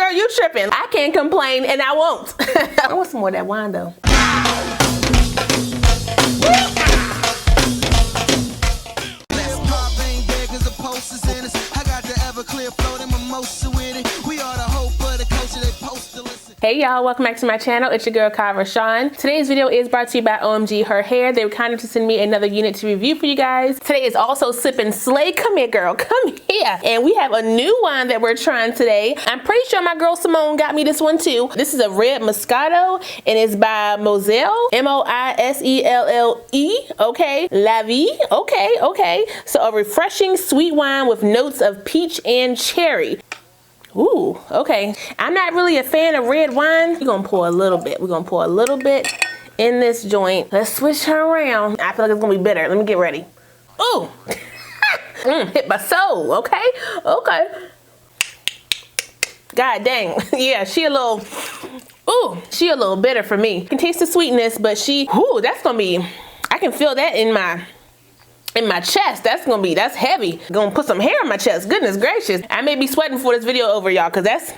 girl, you tripping. I can't complain and I won't. I want some more of that wine though. Hey y'all, welcome back to my channel. It's your girl Kie Rashon. Today's video is brought to you by OMGHerHair. They were kind enough to send me another unit to review for you guys. Today is also Sippin' Slay. Come here, girl, come here. And we have a new wine that we're trying today. I'm pretty sure my girl Simone got me this one too. This is a red Moscato and it's by Moselle, M-O-I-S-E-L-L-E, okay, La Vie, okay. So a refreshing sweet wine with notes of peach and cherry. Ooh, okay. I'm not really a fan of red wine. We're gonna pour a little bit. We're gonna pour a little bit in this joint. Let's switch her around. I feel like it's gonna be bitter. Let me get ready. Ooh, hit my soul, okay? Okay. God dang, yeah, she a little bitter for me. You can taste the sweetness, but that's gonna be, I can feel that in my chest. That's heavy. Gonna put some hair in my chest. Goodness gracious. I may be sweating for this video over, y'all, because that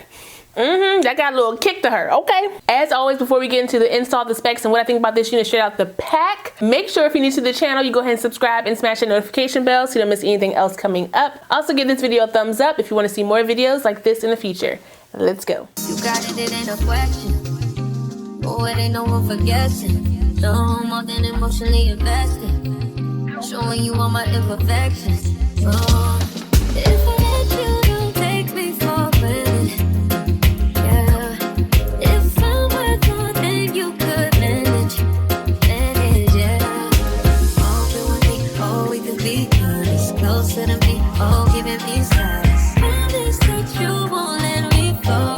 got a little kick to her. Okay. As always, before we get into the install, the specs, and what I think about this unit straight out the pack, make sure if you're new to the channel, you go ahead and subscribe and smash the notification bell so you don't miss anything else coming up. Also, give this video a thumbs up if you want to see more videos like this in the future. Let's go. You got it, it ain't a question. Oh, it ain't no one for guessing. No more than emotionally invested. Showing you all my imperfections. Oh, if I let you, don't take me for granted. Yeah, if I'm worth more than you could manage, yeah. Oh, you and me, oh, we could be honest. Closer to me, oh, giving me silence. Promise that you won't let me fall.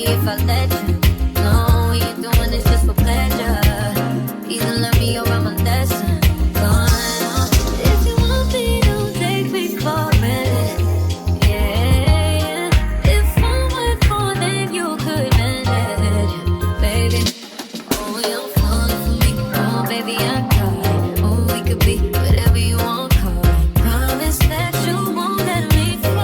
If I let you know you're doing this just for pleasure, either learn me or I'm a lesson. If you want me, don't take me for granted. Yeah, if I'm worth more than you could manage, baby. Oh, you're falling for me. Oh, baby, I cried. Oh, we could be whatever you want, call it. Promise that you won't let me fall.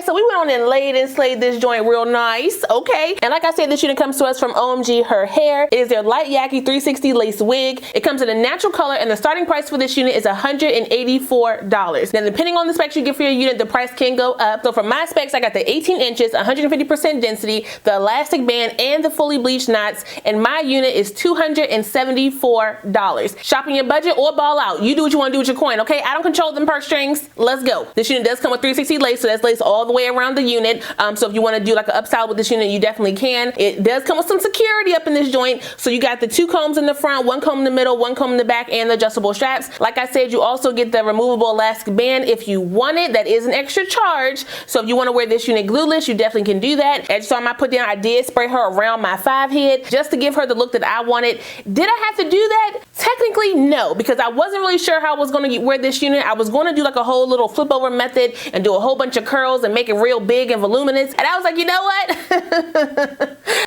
So we went on and laid and slayed this joint real nice, okay? And like I said, this unit comes to us from OMGHerHair. It is their light Yaki 360 lace wig. It comes in a natural color and the starting price for this unit is $184. Now, depending on the specs you get for your unit, the price can go up. So for my specs, I got the 18 inches, 150% density, the elastic band, and the fully bleached knots. And my unit is $274. Shop in your budget or ball out. You do what you want to do with your coin, okay? I don't control them purse strings. Let's go. This unit does come with 360 lace, so that's lace all the way around the unit. So if you want to do like an upstyle with this unit, you definitely can. It does come with some security up in this joint. So you got the 2 combs in the front, 1 comb in the middle, 1 comb in the back, and the adjustable straps. Like I said, you also get the removable elastic band if you want it. That is an extra charge. So if you want to wear this unit glueless, you definitely can do that. As you saw in my put down, I did spray her around my 5 head just to give her the look that I wanted. Did I have to do that? Technically, no, because I wasn't really sure how I was going to wear this unit. I was going to do like a whole little flip over method and do a whole bunch of curls and make it real big big and voluminous. And I was like, you know what?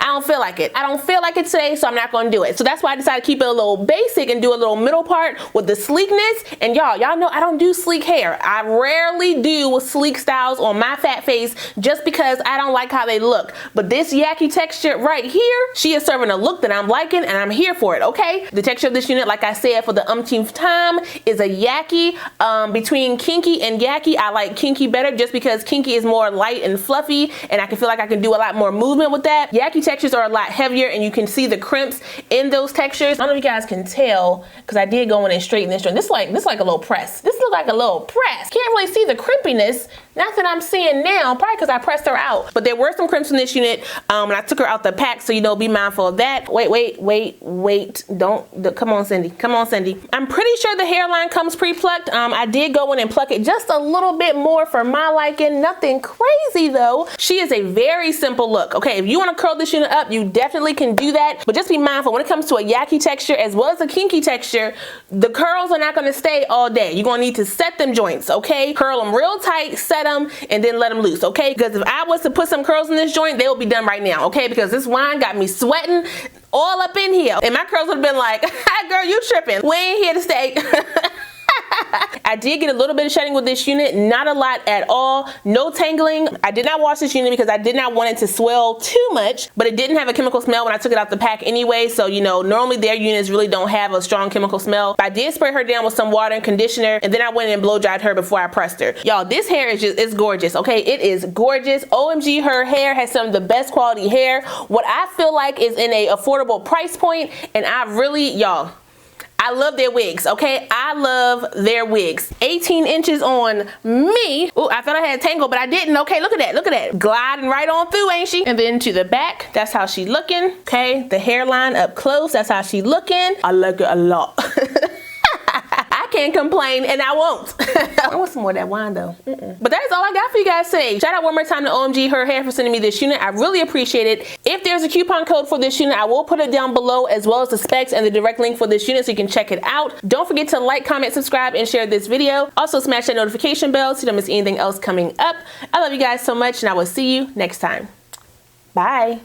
I don't feel like it. I don't feel like it today, so I'm not gonna do it. So that's why I decided to keep it a little basic and do a little middle part with the sleekness. And y'all know I don't do sleek hair. I rarely do sleek styles on my fat face just because I don't like how they look. But this Yaki texture right here, she is serving a look that I'm liking, and I'm here for it, okay? The texture of this unit, like I said for the umpteenth time, is a Yaki. Between Kinky and Yaki, I like Kinky better just because Kinky is more light and fluffy, and I can feel like I can do a lot more movement with that. Yaki textures are a lot heavier, and you can see the crimps in those textures. I don't know if you guys can tell, because I did go in and straighten this joint. This like a little press. This looks like a little press. Can't really see the crimpiness. Not that I'm seeing now, probably because I pressed her out. But there were some crimps in this unit, and I took her out the pack, so be mindful of that. Wait. Don't, come on, Cindy. Come on, Cindy. I'm pretty sure the hairline comes pre-plucked. I did go in and pluck it just a little bit more for my liking. Nothing crazy though. She is a very simple look. Okay, if you want to curl this unit up, you definitely can do that. But just be mindful when it comes to a Yaki texture as well as a Kinky texture, the curls are not going to stay all day. You're going to need to set them joints, okay? Curl them real tight, set them, and then let them loose, okay? Because if I was to put some curls in this joint, they will be done right now, okay? Because this wine got me sweating all up in here. And my curls would have been like, hi girl, you tripping. We ain't here to stay. I did get a little bit of shedding with this unit, not a lot at all. No tangling. I did not wash this unit because I did not want it to swell too much, but it didn't have a chemical smell when I took it out the pack anyway. So, normally their units really don't have a strong chemical smell. I did spray her down with some water and conditioner, and then I went and blow dried her before I pressed her. Y'all, this hair is it's gorgeous, okay? It is gorgeous. OMGHerHair has some of the best quality hair. What I feel like is in a affordable price point, and I really, y'all, I love their wigs, okay? I love their wigs. 18 inches on me. Ooh, I thought I had a tangle, but I didn't. Okay, look at that, look at that. Gliding right on through, ain't she? And then to the back, that's how she looking. Okay, the hairline up close, that's how she looking. I like it a lot. I can't complain, and I won't. I want some more of that wine though. But that is all I got for you guys today. Shout out one more time to OMGHerHair for sending me this unit. I really appreciate it. If there's a coupon code for this unit, I will put it down below, as well as the specs and the direct link for this unit so you can check it out. Don't forget to like, comment, subscribe, and share this video. Also smash that notification bell so you don't miss anything else coming up. I love you guys so much, and I will see you next time. Bye.